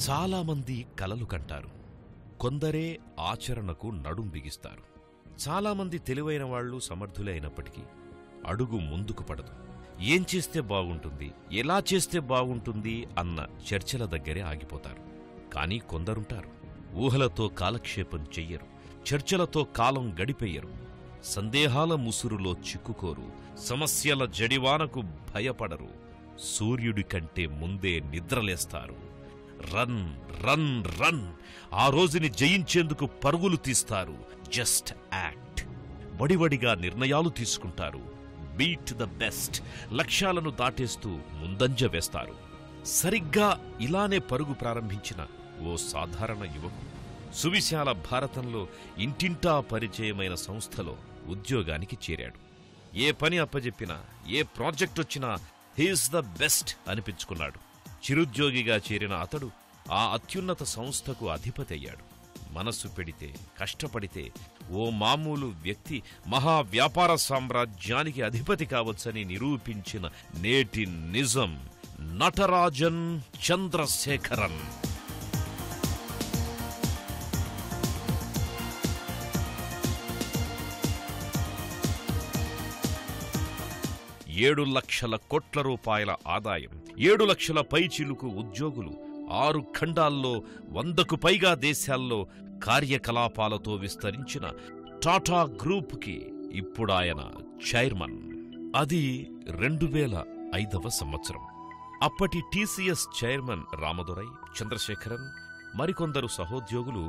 చాలామంది కలలు కంటారు, కొందరే ఆచరణకు నడుం బిగిస్తారు. చాలామంది తెలివైన వాళ్లు, సమర్థులే అయినప్పటికీ అడుగు ముందుకు పడదు. ఏం చేస్తే బాగుంటుంది, ఎలా చేస్తే బాగుంటుంది అన్న చర్చల దగ్గరే ఆగిపోతారు. కానీ కొందరుంటారు, ఊహలతో కాలక్షేపం చెయ్యరు, చర్చలతో కాలం గడిపెయ్యరు, సందేహాల ముసురులో చిక్కుకోరు, సమస్యల జడివానకు భయపడరు, సూర్యుడి కంటే ముందే నిద్రలేస్తారు. రన్ రన్ రన్, ఆ రోజుని జయించేందుకు పరుగులు తీస్తారు. జస్ట్ యాక్ట్, వడివడిగా నిర్ణయాలు తీసుకుంటారు. బీట్ ద బెస్ట్, లక్ష్యాలను దాటేస్తూ ముందంజ వేస్తారు. సరిగ్గా ఇలానే పరుగు ప్రారంభించిన ఓ సాధారణ యువకుడు సువిశాల భారతంలో ఇంటింటా పరిచయమైన సంస్థలో ఉద్యోగానికి చేరాడు. ఏ పని అప్పజెప్పినా, ఏ ప్రాజెక్టొచ్చినా హీఈస్ ద బెస్ట్ అనిపించుకున్నాడు. చిరుద్యోగిగా చేరిన అతడు ఆ అత్యున్నత సంస్థకు అధిపతయ్యాడు. మనస్సు పెడితే, కష్టపడితే ఓ మామూలు వ్యక్తి మహావ్యాపార సామ్రాజ్యానికి అధిపతి కావచ్చని నిరూపించిన నేటి నిజం నటరాజన్ చంద్రశేఖరన్. $7 లక్షల కోట్ల ఆదాయం, 7 లక్షల పైచిలుకు ఉద్యోగులు, 6 ఖండాల్లో 100కు పైగా దేశాల్లో కార్యకలాపాలతో విస్తరించిన టాటా గ్రూప్కి ఇప్పుడాయన చైర్మన్. అది 2005వ సంవత్సరం. అప్పటి టీసీఎస్ చైర్మన్ రామదురై, చంద్రశేఖరన్ మరికొందరు సహోద్యోగులు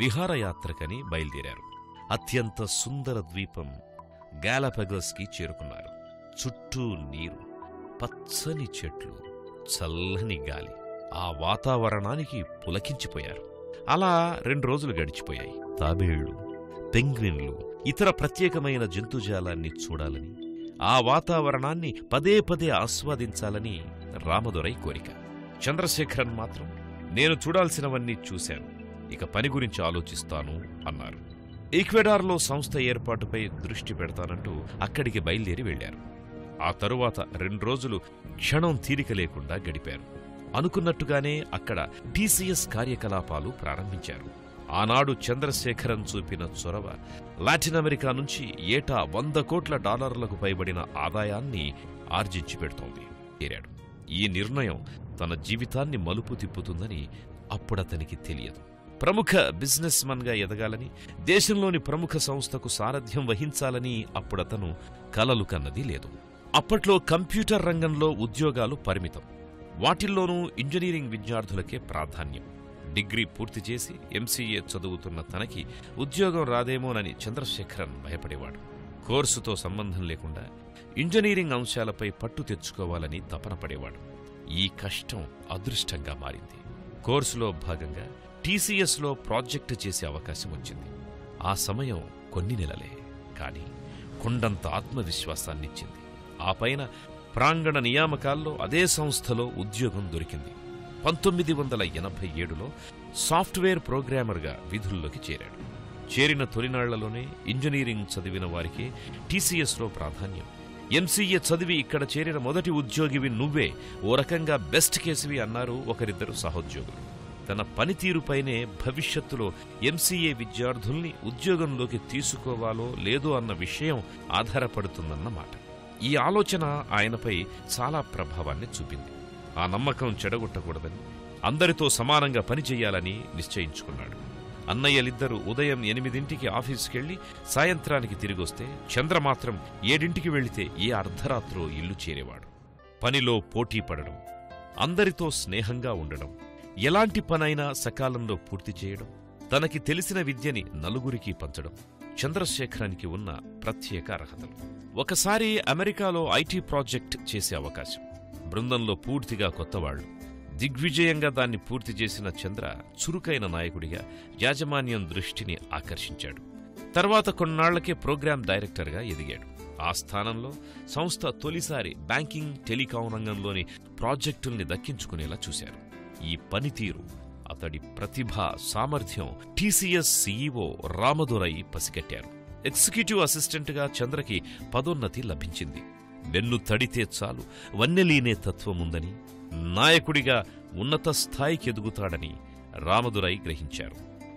విహారయాత్రకని బయలుదేరారు. అత్యంత సుందర ద్వీపం గాలపగోస్కి చేరుకున్నారు. చుట్టూ నీరు, పచ్చని చెట్లు, చల్లని గాలి, ఆ వాతావరణానికి పులకించిపోయారు. అలా 2 రోజులు గడిచిపోయాయి. తాబేళ్లు, పెంగ్విన్లు, ఇతర ప్రత్యేకమైన జంతుజాలాన్ని చూడాలని, ఆ వాతావరణాన్ని పదే పదే ఆస్వాదించాలని రామదురై కోరిక. చంద్రశేఖరన్ మాత్రం నేను చూడాల్సినవన్నీ చూశాను, ఇక పని గురించి ఆలోచిస్తాను అన్నారు. ఈక్వెడార్లో సంస్థ ఏర్పాటుపై దృష్టి పెడతానంటూ అక్కడికి బయలుదేరి వెళ్లారు. ఆ తరువాత 2 రోజులు క్షణం తీరిక లేకుండా గడిపారు. అనుకున్నట్టుగానే అక్కడ టీసీఎస్ కార్యకలాపాలు ప్రారంభించారు. ఆనాడు చంద్రశేఖరన్ చూపిన చొరవ లాటిన్ అమెరికా నుంచి ఏటా $100 కోట్ల పైబడిన ఆదాయాన్ని ఆర్జించి పెడుతోంది. చేరాడు. ఈ నిర్ణయం తన జీవితాన్ని మలుపు తిప్పుతుందని అప్పుడతనికి తెలియదు. ప్రముఖ బిజినెస్ మన్ గా ఎదగాలని, దేశంలోని ప్రముఖ సంస్థకు సారథ్యం వహించాలని అప్పుడతను కలలు కన్నది లేదు. అప్పట్లో కంప్యూటర్ రంగంలో ఉద్యోగాలు పరిమితం. వాటిల్లోనూ ఇంజనీరింగ్ విద్యార్థులకే ప్రాధాన్యం. డిగ్రీ పూర్తి చేసి ఎంసీఏ చదువుతున్న తనకి ఉద్యోగం రాదేమోనని చంద్రశేఖరన్ భయపడేవాడు. కోర్సుతో సంబంధం లేకుండా ఇంజనీరింగ్ అంశాలపై పట్టు తెచ్చుకోవాలని తపన పడేవాడు. ఈ కష్టం అదృష్టంగా మారింది. కోర్సులో భాగంగా టీసీఎస్లో ప్రాజెక్టు చేసే అవకాశం వచ్చింది. ఆ సమయం కొన్ని నెలలే, కాని కొండంత ఆత్మవిశ్వాసాన్నిచ్చింది. ఆ పైన ప్రాంగణ నియామకాల్లో అదే సంస్థలో ఉద్యోగం దొరికింది. 1987లో సాఫ్ట్వేర్ ప్రోగ్రామర్గా విధుల్లోకి చేరాడు. చేరిన తొలినాళ్లలోనే ఇంజనీరింగ్ చదివిన వారికే టీసీఎస్లో ప్రాధాన్యం. ఎంసీఏ చదివి ఇక్కడ చేరిన మొదటి ఉద్యోగివి నువ్వే, ఓ రకంగా బెస్ట్ కేసువి అన్నారు ఒకరిద్దరు సహోద్యోగులు. తన పనితీరుపైనే భవిష్యత్తులో ఎంసీఏ విద్యార్థుల్ని ఉద్యోగంలోకి తీసుకోవాలో లేదో అన్న విషయం ఆధారపడుతుందన్నమాట. ఈ ఆలోచన ఆయనపై చాలా ప్రభావాన్ని చూపింది. ఆ నమ్మకం చెడగొట్టకూడదని, అందరితో సమానంగా పనిచెయ్యాలని నిశ్చయించుకున్నాడు. అన్నయ్యలిద్దరూ ఉదయం 8ంటికి ఆఫీసుకెళ్లి సాయంత్రానికి తిరిగొస్తే చంద్ర మాత్రం 7ంటికి వెళితే ఏ అర్ధరాత్రో ఇల్లు చేరేవాడు. పనిలో పోటీ పడడం, అందరితో స్నేహంగా ఉండడం, ఎలాంటి పనైనా సకాలంలో పూర్తి చేయడం, తనకి తెలిసిన విద్యని నలుగురికి పంచడం చంద్రశేఖరానికి ఉన్న ప్రత్యేక అర్హతలు. ఒకసారి అమెరికాలో ఐటీ ప్రాజెక్ట్ చేసే అవకాశం. బృందంలో పూర్తిగా కొత్తవాళ్లు. దిగ్విజయంగా దాన్ని పూర్తి చేసిన చంద్ర చురుకైన నాయకుడిగా యాజమాన్యం దృష్టిని ఆకర్షించాడు. తర్వాత కొన్నాళ్లకే ప్రోగ్రాం డైరెక్టర్గా ఎదిగాడు. ఆ స్థానంలో సంస్థ తొలిసారి బ్యాంకింగ్, టెలికాం రంగంలోని ప్రాజెక్టుల్ని దక్కించుకునేలా చూశారు. ఈ పనితీరు, అతడి ప్రతిభ, సామర్థ్యం టీసీఎస్ సీఈఓ రామదురై పసిగట్టారు. ఎగ్జిక్యూటివ్ అసిస్టెంట్గా చంద్రకి పదోన్నతి లభించింది. వెన్ను తడితే చాలు వన్నెలీనే తత్వముందని, నాయకుడిగా ఉన్నత స్థాయికి ఎదుగుతాడని రామదురై గ్రహించారు.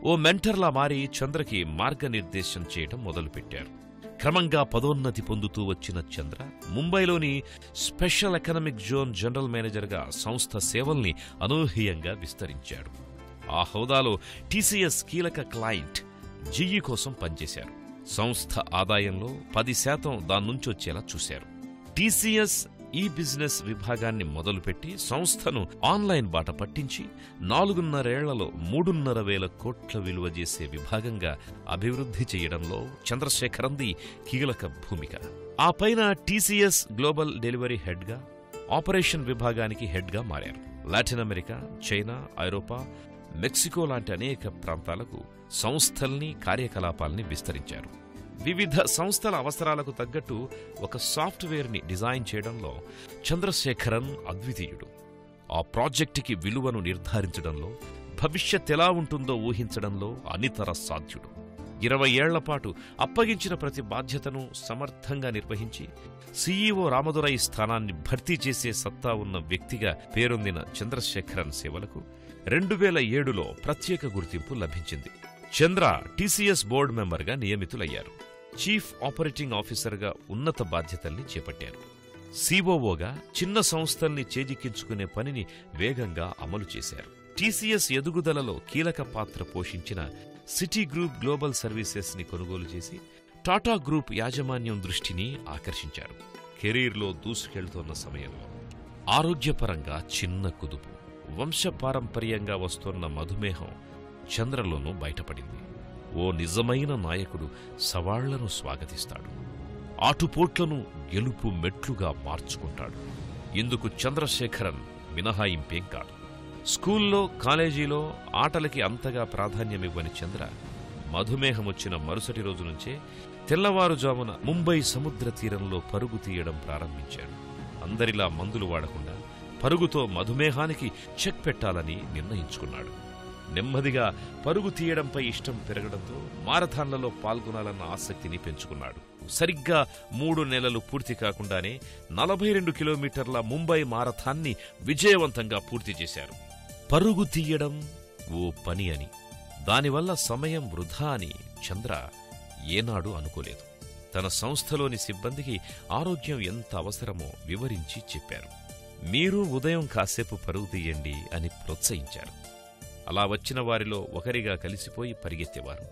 ఓ మెంటర్లా మారి చంద్రకి మార్గనిర్దేశం చేయడం మొదలుపెట్టారు. క్రమంగా పదోన్నతి పొందుతూ వచ్చిన చంద్ర ముంబైలోని స్పెషల్ ఎకనామిక్ జోన్ జనరల్ మేనేజర్గా సంస్థ సేవల్ని అనూహ్యంగా విస్తరించాడు. ఆ హోదాలో టీసీఎస్ కీలక క్లయింట్ జిఈ కోసం పనిచేశారు. సంస్థ ఆదాయంలో 10% దాన్నుంచొచ్చేలా చూశారు. టీసీఎస్ ఈ బిజినెస్ విభాగాన్ని మొదలుపెట్టి సంస్థను ఆన్లైన్ బాట పట్టించి 4.5 ఏళ్లలో 3.5 కోట్ల విలువ చేసే విభాగంగా అభివృద్ధి చేయడంలో చంద్రశేఖరంది కీలక భూమిక. ఆ పైన టీసీఎస్ గ్లోబల్ డెలివరీ హెడ్గా, ఆపరేషన్ విభాగానికి హెడ్గా మారారు. లాటిన్ అమెరికా, చైనా, ఐరోపా, మెక్సికో లాంటి అనేక ప్రాంతాలకు సంస్థల్ని, కార్యకలాపాల్ని విస్తరించారు. వివిధ సంస్థల అవసరాలకు తగ్గట్టు ఒక సాఫ్ట్వేర్ని డిజైన్ చేయడంలో చంద్రశేఖరన్ అద్వితీయుడు. ఆ ప్రాజెక్టుకి విలువను నిర్ధారించడంలో, భవిష్యత్ ఎలా ఉంటుందో ఊహించడంలో అనితర సాధ్యుడు. 20 ఏళ్లపాటు అప్పగించిన ప్రతి బాధ్యతను సమర్థంగా నిర్వహించి సీఈఓ రామదురై స్థానాన్ని భర్తీ చేసే సత్తా ఉన్న వ్యక్తిగా పేరొందిన చంద్రశేఖరన్ సేవలకు 2007లో ప్రత్యేక గుర్తింపు లభించింది. చంద్ర టీసీఎస్ బోర్డు మెంబర్గా నియమితులయ్యారు. చీఫ్ ఆపరేటింగ్ ఆఫీసర్గా ఉన్నత బాధ్యతల్ని చేపట్టారు. సీఓఓగా చిన్న సంస్థల్ని చేజిక్కించుకునే పనిని వేగంగా అమలు చేశారు. టీసీఎస్ ఎదుగుదలలో కీలక పాత్ర పోషించిన సిటీ గ్రూప్ గ్లోబల్ సర్వీసెస్ ని కొనుగోలు చేసి టాటా గ్రూప్ యాజమాన్యం దృష్టిని ఆకర్షించారు. కెరీర్లో దూసుకెళ్తోన్న సమయంలో ఆరోగ్యపరంగా చిన్న కుదుపు, వంశపారంపర్యంగా వస్తోన్న మధుమేహం చంద్రలోనూ బయటపడింది. ఓ నిజమైన నాయకుడు సవాళ్లను స్వాగతిస్తాడు, ఆటుపోట్లను గెలుపు మెట్లుగా మార్చుకుంటాడు. ఇందుకు చంద్రశేఖరన్ మినహాయింపేం కాదు. స్కూల్లో, కాలేజీలో ఆటలకి అంతగా ప్రాధాన్యమివ్వని చంద్ర మధుమేహమొచ్చిన మరుసటి రోజు నుంచే తెల్లవారుజామున ముంబై సముద్ర తీరంలో పరుగు తీయడం ప్రారంభించాడు. అందరిలా మందులు వాడకుండా పరుగుతో మధుమేహానికి చెక్ పెట్టాలని నిర్ణయించుకున్నాడు. నెమ్మదిగా పరుగు తీయడంపై ఇష్టం పెరగడంతో మారథాన్లలో పాల్గొనాలన్న ఆసక్తిని పెంచుకున్నాడు. సరిగ్గా 3 నెలలు పూర్తి కాకుండానే 42 కిలోమీటర్ల ముంబై మారథాన్ని విజయవంతంగా పూర్తి చేశారు. పరుగు తీయడం ఓ పని అని, దానివల్ల సమయం వృధా అని చంద్ర ఏనాడు అనుకోలేదు. తన సంస్థలోని సిబ్బందికి ఆరోగ్యం ఎంత అవసరమో వివరించి చెప్పారు. మీరు ఉదయం కాసేపు పరుగు తీయండి అని ప్రోత్సహించారు. అలా వచ్చిన వారిలో ఒకరిగా కలిసిపోయి పరిగెత్తేవారు.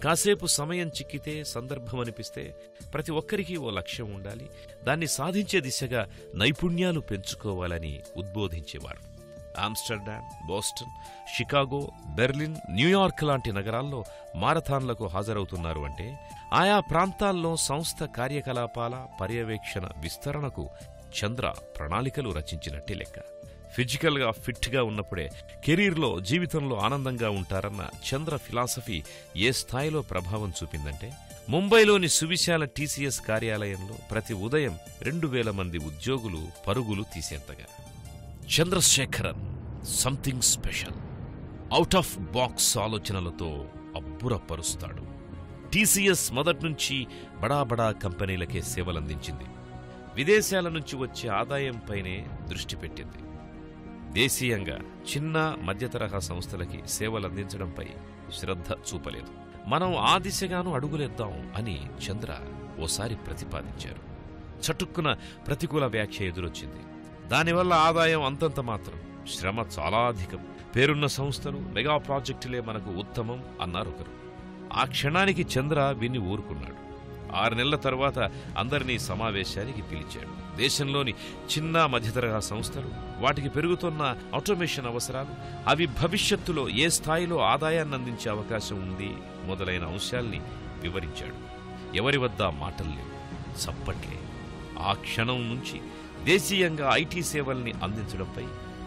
కాసేపు సమయం చిక్కితే, సందర్భమనిపిస్తే ప్రతి ఒక్కరికీ ఓ లక్ష్యం ఉండాలి, దాన్ని సాధించే దిశగా నైపుణ్యాలు పెంచుకోవాలని ఉద్బోధించేవారు. Amsterdam, Boston, Chicago, Berlin, New York లాంటి నగరాల్లో మారథాన్లకు హాజరవుతున్నారు అంటే ఆయా ప్రాంతాల్లో సంస్థ కార్యకలాపాల పర్యవేక్షణ విస్తరణకు చంద్ర ప్రణాళికలు రచించినట్టే లెక్క. ఫిజికల్గా ఫిట్గా ఉన్నప్పుడే కెరీర్లో, జీవితంలో ఆనందంగా ఉంటారన్న చంద్ర ఫిలాసఫీ ఏ స్థాయిలో ప్రభావం చూపిందంటే ముంబైలోని సువిశాల టీసీఎస్ కార్యాలయంలో ప్రతి ఉదయం 2000 మంది ఉద్యోగులు పరుగులు తీసేంతగా. Chandrasekaran something special, out of box ఆలోచనలతో అబ్బురపరుస్తాడు. టీసీఎస్ మొదట్నుంచి బడా కంపెనీలకే సేవలందించింది. విదేశాల నుంచి వచ్చే ఆదాయంపైనే దృష్టి పెట్టింది. దేశీయంగా చిన్న మధ్యతరహా సంస్థలకి సేవలందించడంపై శ్రద్ధ చూపలేదు. మనం ఆ దిశగాను అడుగులేద్దాం అని చంద్ర ఓసారి ప్రతిపాదించారు. చటుక్కున ప్రతికూల వ్యాఖ్య ఎదురొచ్చింది. దానివల్ల ఆదాయం అంతంత మాత్రం, శ్రమ చాలా అధికం, పేరున్న సంస్థలు, మెగా ప్రాజెక్టులే మనకు ఉత్తమం అన్నారొకరు. ఆ క్షణానికి చంద్ర విని ఊరుకున్నాడు. 6 నెలల తర్వాత అందరినీ సమావేశానికి పిలిచాడు. దేశంలోని చిన్న మధ్యతరహా సంస్థలు, వాటికి పెరుగుతున్న ఆటోమేషన్ అవసరాలు, అవి భవిష్యత్తులో ఏ స్థాయిలో ఆదాయాన్ని అందించే అవకాశం ఉంది మొదలైన అంశాల్ని వివరించాడు. ఎవరి వద్ద మాటలు లేవు, చప్పట్లే. ఆ క్షణం నుంచి దేశీయంగా ఐటీ సేవల్ని అందించడంపై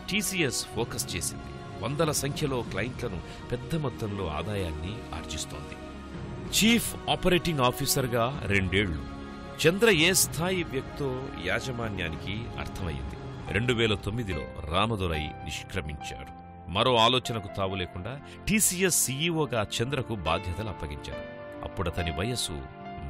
టీసీఎస్ ఫోకస్ చేసింది. వందల సంఖ్యలో క్లయింట్లను, పెద్ద మొత్తంలో ఆదాయాన్ని ఆర్జిస్తోంది. చీఫ్ ఆపరేటింగ్ ఆఫీసర్గా 2 ఏళ్లు చంద్ర ఏ స్థాయి వ్యక్తో యాజమాన్యానికి అర్థమయ్యింది. 2009లో రామదురై నిష్క్రమించారు. మరో ఆలోచనకు తావు లేకుండా టీసీఎస్ సీఈఓగా చంద్రకు బాధ్యతలు అప్పగించారు. అప్పుడతని వయస్సు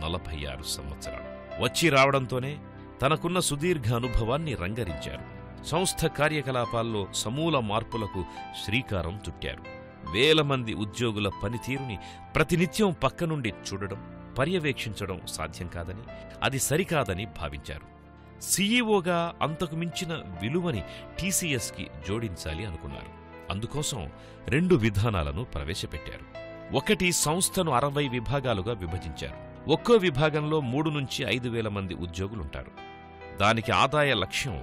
46 సంవత్సరాలు. వచ్చి రావడంతోనే తనకున్న సుదీర్ఘ అనుభవాన్ని రంగరించారు. సంస్థ కార్యకలాపాల్లో సమూల మార్పులకు శ్రీకారం చుట్టారు. వేల మంది ఉద్యోగుల పనితీరుని ప్రతినిత్యం పక్కనుండి చూడడం, పర్యవేక్షించడం సాధ్యం కాదని, అది సరికాదని భావించారు. సీఈఓగా అంతకు మించిన విలువని టీసీఎస్కి జోడించాలి అనుకున్నారు. అందుకోసం 2 విధానాలను ప్రవేశపెట్టారు. ఒకటి, సంస్థను 60 విభాగాలుగా విభజించారు. ఒక్కో విభాగంలో 3 నుంచి 5,000 మంది ఉద్యోగులుంటారు. దానికి ఆదాయ లక్ష్యం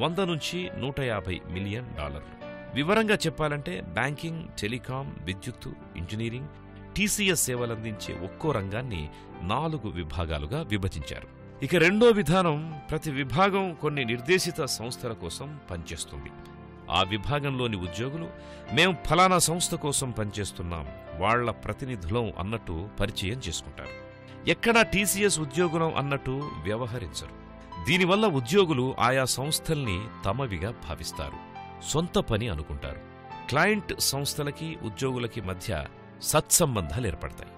$100 నుంచి $150 మిలియన్. వివరంగా చెప్పాలంటే బ్యాంకింగ్, టెలికాం, విద్యుత్తు, ఇంజనీరింగ్, టీసీఎస్ సేవలందించే ఒక్కో రంగాన్ని 4 విభాగాలుగా విభజించారు. ఇక రెండో విధానం, ప్రతి విభాగం కొన్ని నిర్దేశిత సంస్థల కోసం పనిచేస్తుంది. ఆ విభాగంలోని ఉద్యోగులు మేం ఫలానా సంస్థ కోసం పనిచేస్తున్నాం, వాళ్ల ప్రతినిధులం అన్నట్టు పరిచయం చేసుకుంటారు. ఎక్కడా టీసీఎస్ ఉద్యోగులం అన్నట్టు వ్యవహరించరు. దీనివల్ల ఉద్యోగులు ఆయా సంస్థల్ని తమవిగా భావిస్తారు, సొంత పని అనుకుంటారు. క్లయింట్ సంస్థలకి ఉద్యోగులకి మధ్య సత్సంబంధాలేర్పడతాయి.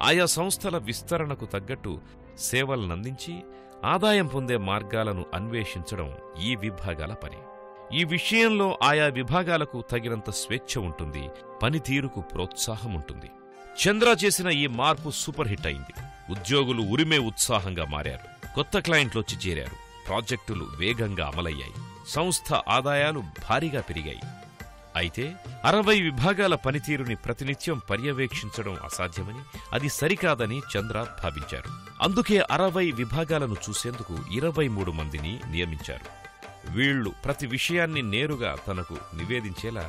ఆయా సంస్థల విస్తరణకు తగ్గట్టు సేవలనందించి ఆదాయం పొందే మార్గాలను అన్వేషించడం ఈ విభాగాల పని. ఈ విషయంలో ఆయా విభాగాలకు తగినంత స్వేచ్ఛ ఉంటుంది, పనితీరుకు ప్రోత్సాహముంటుంది. చంద్ర చేసిన ఈ మార్పు సూపర్ హిట్ అయింది. ఉద్యోగులు ఉరిమే ఉత్సాహంగా మారారు. కొత్త క్లయింట్లొచ్చి చేరారు. ప్రాజెక్టులు వేగంగా అమలయ్యాయి. సంస్థ ఆదాయాలు భారీగా పెరిగాయి. అయితే 60 విభాగాల పనితీరుని ప్రతినిత్యం పర్యవేక్షించడం అసాధ్యమని, అది సరికాదని చంద్ర భావించారు. అందుకే 60 విభాగాలను చూసేందుకు 23 మందిని నియమించారు. వీళ్లు ప్రతి విషయాన్ని నేరుగా తనకు నివేదించేలా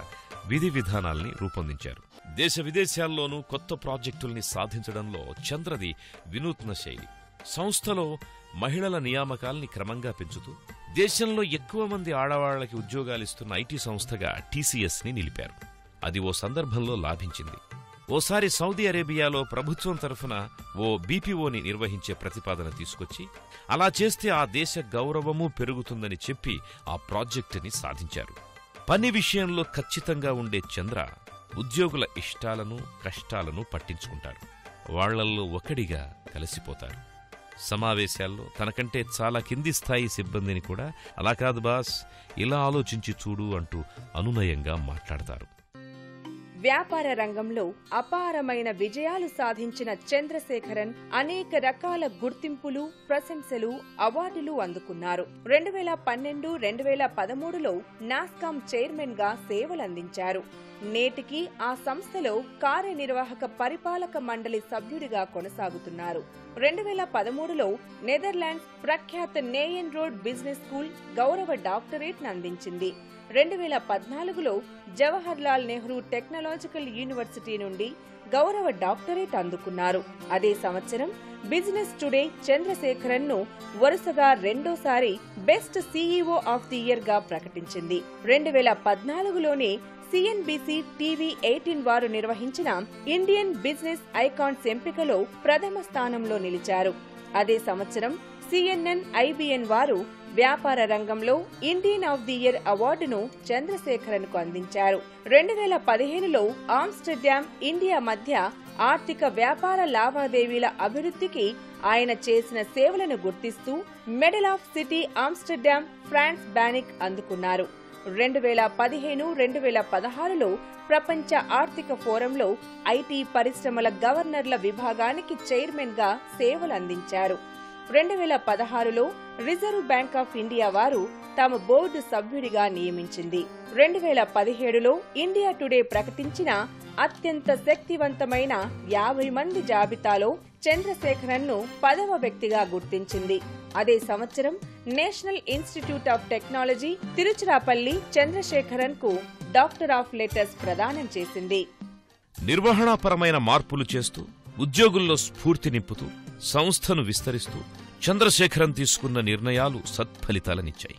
విధి విధానాల్ని రూపొందించారు. దేశ విదేశాల్లోనూ కొత్త ప్రాజెక్టుల్ని సాధించడంలో చంద్రది వినూత్న శైలి. సంస్థలో మహిళల నియామకాల్ని క్రమంగా పెంచుతూ దేశంలో ఎక్కువ మంది ఆడవాళ్లకి ఉద్యోగాలిస్తున్న ఐటీ సంస్థగా టీసీఎస్ని నిలిపారు. అది ఓ సందర్భంలో లాభించింది. ఓసారి సౌదీ అరేబియాలో ప్రభుత్వం తరఫున ఓ బీపీఓని నిర్వహించే ప్రతిపాదన తీసుకొచ్చి, అలా చేస్తే ఆ దేశ గౌరవమూ పెరుగుతుందని చెప్పి ఆ ప్రాజెక్టుని సాధించారు. పని విషయంలో ఖచ్చితంగా ఉండే చంద్ర ఉద్యోగుల ఇష్టాలను, కష్టాలను పట్టించుకుంటారు. వాళ్లల్లో ఒకడిగా కలిసిపోతారు. సమావేశాల్లో తనకంటే చాలా కింది స్థాయి సిబ్బందిని కూడా అలా కాదు బాస్, ఇలా ఆలోచించి చూడు అంటూ అనునయంగా మాట్లాడతారు. వ్యాపార రంగంలో అపారమైన విజయాలు సాధించిన చంద్రశేఖరన్ అనేక రకాల గుర్తింపులు, ప్రశంసలు, అవార్డులు అందుకున్నారు. 2012-2013లో నాస్కామ్ చైర్మన్ గా సేవలందించారు. నేటికి ఆ సంస్థలో కార్యనిర్వాహక పరిపాలక మండలి సభ్యుడిగా కొనసాగుతున్నారు. 2013లో నెదర్లాండ్స్ ప్రఖ్యాత నేయన్ రోడ్ బిజినెస్ స్కూల్ గౌరవ డాక్టరేట్ అందించింది. 2014లో జవహర్ లాల్ నెహ్రూ టెక్నాలజికల్ యూనివర్సిటీ నుండి గౌరవ డాక్టరేట్ అందుకున్నారు. అదే సంవత్సరం బిజినెస్ టుడే చంద్రశేఖరన్ ను వరుసగా రెండోసారి best CEO of the year గా ప్రకటించింది. 2014లోనే సిఎన్బిసి టీవీ 18 వారు నిర్వహించిన ఇండియన్ బిజినెస్ ఐకాన్స్ ఎంపికలో ప్రథమ స్థానంలో నిలిచారు. అదే సంవత్సరం సిఎన్ఎన్ ఐబిఎన్ వారు వ్యాపార రంగంలో ఇండియన్ ఆఫ్ ది ఇయర్ అవార్డును చంద్రశేఖరన్ కు అందించారు. 2015లో ఆమ్స్టర్డామ్, ఇండియా మధ్య ఆర్థిక వ్యాపార లావాదేవీల అభివృద్ధికి ఆయన చేసిన సేవలను గుర్తిస్తూ medal of city Amsterdam Frans Banninck అందుకున్నారు. 2015-2016లో ప్రపంచ ఆర్థిక ఫోరంలో ఐటీ పరిశ్రమల గవర్నర్ల విభాగానికి చైర్మన్ గా సేవలందించారు. 2016లో రిజర్వ్ బ్యాంక్ ఆఫ్ ఇండియా వారు తమ బోర్డు సభ్యుడిగా నియమించింది. 2017లో ఇండియా టుడే ప్రకటించిన అత్యంత శక్తివంతమైన 50 మంది జాబితాలో చంద్రశేఖరన్ ను 10వ వ్యక్తిగా గుర్తించింది. అదే సంవత్సరం national institute of technology Tiruchirappalli Chandrasekaran కు డాక్టర్ ఆఫ్ లెటర్స్ ప్రదానం చేసింది. నిర్వహణాపరమైన మార్పులు చేస్తూ, ఉద్యోగుల్లో స్ఫూర్తి నింపుతూ, సంస్థను విస్తరిస్తూ చంద్రశేఖరన్ తీసుకున్న నిర్ణయాలు సత్ఫలితాలనిచ్చాయి.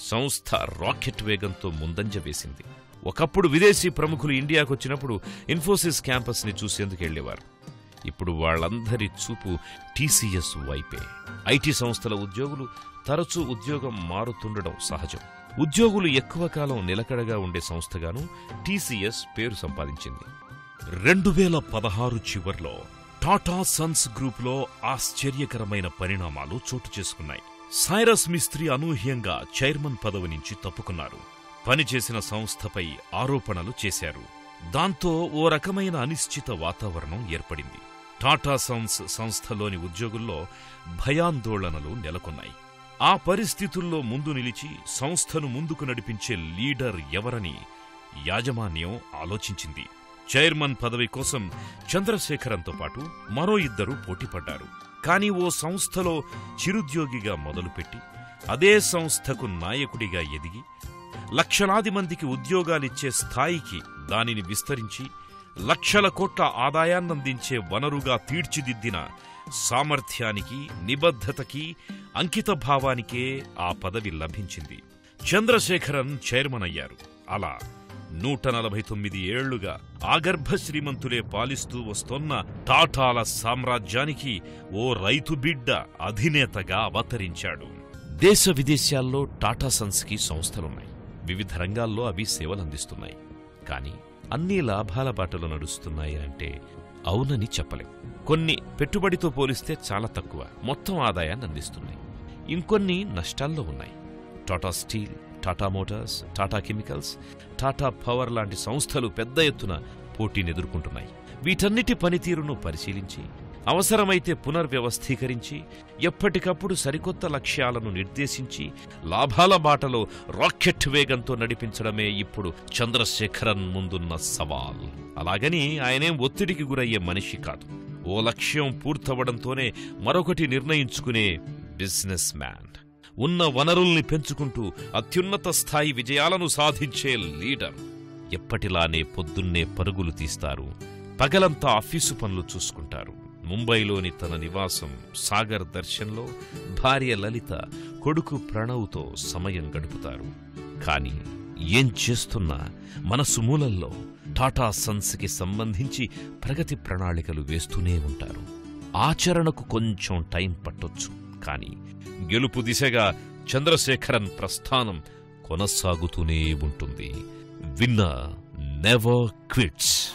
సంస్థ రాకెట్ వేగంతో ముందంజ వేసింది. ఒకప్పుడు విదేశీ ప్రముఖులు ఇండియాకొచ్చినప్పుడు ఇన్ఫోసిస్ క్యాంపస్ ని చూసేందుకెళ్లేవారు. ఇప్పుడు వాళ్లందరి చూపు టీసీఎస్ వైపే. ఐటీ సంస్థల ఉద్యోగులు తరచూ ఉద్యోగం మారుతుండడం సహజం. ఉద్యోగులు ఎక్కువ కాలం నిలకడగా ఉండే సంస్థగాను టీసీఎస్ పేరు సంపాదించింది. 2016 చివర్లో టాటా సన్స్ గ్రూప్ లో ఆశ్చర్యకరమైన పరిణామాలు చోటు చేసుకున్నాయి. సైరస్ మిస్త్రీ అనూహ్యంగా చైర్మన్ పదవి నుంచి తప్పుకున్నారు. పనిచేసిన సంస్థపై ఆరోపణలు చేశారు. దాంతో ఓ రకమైన అనిశ్చిత వాతావరణం ఏర్పడింది. టాటా సన్స్ సంస్థలోని ఉద్యోగుల్లో భయాందోళనలు నెలకొన్నాయి. ఆ పరిస్థితుల్లో ముందు నిలిచి సంస్థను ముందుకు నడిపించే లీడర్ ఎవరని యాజమాన్యం ఆలోచించింది. చైర్మన్ పదవి కోసం చంద్రశేఖరన్తో పాటు మరో ఇద్దరు పోటీపడ్డారు. కాని ఓ సంస్థలో చిరుద్యోగిగా మొదలుపెట్టి అదే సంస్థకు నాయకుడిగా ఎదిగి లక్షలాది మందికి ఉద్యోగాలిచ్చే స్థాయికి దానిని విస్తరించి లక్షల కోట్ల ఆదాయాన్నందించే వనరుగా తీర్చిదిద్దిన సామర్థ్యానికి, నిబద్ధతకి, అంకితభావానికే ఆ పదవి లభించింది. చంద్రశేఖరన్ చైర్మన్ అయ్యారు. అలా 149 ఏళ్లుగా ఆగర్భ శ్రీమంతులే పాలిస్తూ వస్తోన్న టాటాల సామ్రాజ్యానికి ఓ రైతు బిడ్డ అధినేతగా అవతరించాడు. దేశ విదేశాల్లో టాటా సన్స్కి సంస్థలున్నాయి. వివిధ రంగాల్లో అవి సేవలందిస్తున్నాయి. కాని అన్నీ లాభాల బాటలో నడుస్తున్నాయి అంటే అవునని చెప్పలేం. కొన్ని పెట్టుబడితో పోలిస్తే చాలా తక్కువ మొత్తం ఆదాయాన్ని అందిస్తున్నాయి. ఇంకొన్ని నష్టాల్లో ఉన్నాయి. Tata steel, Tata Motors, Tata chemicals, Tata power లాంటి సంస్థలు పెద్ద ఎత్తున పోటీనెదుర్కొంటున్నాయి. వీటన్నిటి పనితీరును పరిశీలించి అవసరమైతే పునర్వ్యవస్థీకరించి ఎప్పటికప్పుడు సరికొత్త లక్ష్యాలను నిర్దేశించి లాభాల బాటలో రాకెట్ వేగంతో నడిపించడమే ఇప్పుడు చంద్రశేఖరన్ ముందున్న సవాల్. అలాగని ఆయనేం ఒత్తిడికి గురయ్యే మనిషి కాదు. ఓ లక్ష్యం పూర్తవడంతోనే మరొకటి నిర్ణయించుకునే బిజినెస్ మ్యాన్. ఉన్న వనరుల్ని పెంచుకుంటూ అత్యున్నత స్థాయి విజయాలను సాధించే లీడర్. ఎప్పటిలానే పొద్దున్నే పరుగులు తీస్తారు. పగలంతా ఆఫీసు పనులు చూసుకుంటారు. ముంబైలోని తన నివాసం సాగర్ దర్శన్లో భార్య లలిత, కొడుకు ప్రణవ్తో సమయం గడుపుతారు. కాని ఏం చేస్తున్నా మనసు మూలల్లో టాటా సన్స్కి సంబంధించి ప్రగతి ప్రణాళికలు వేస్తూనే ఉంటారు. ఆచరణకు కొంచెం టైం పట్టొచ్చు. కాని గెలుపు దిశగా చంద్రశేఖరన్ ప్రస్థానం కొనసాగుతూనే ఉంటుంది. Winner never quits.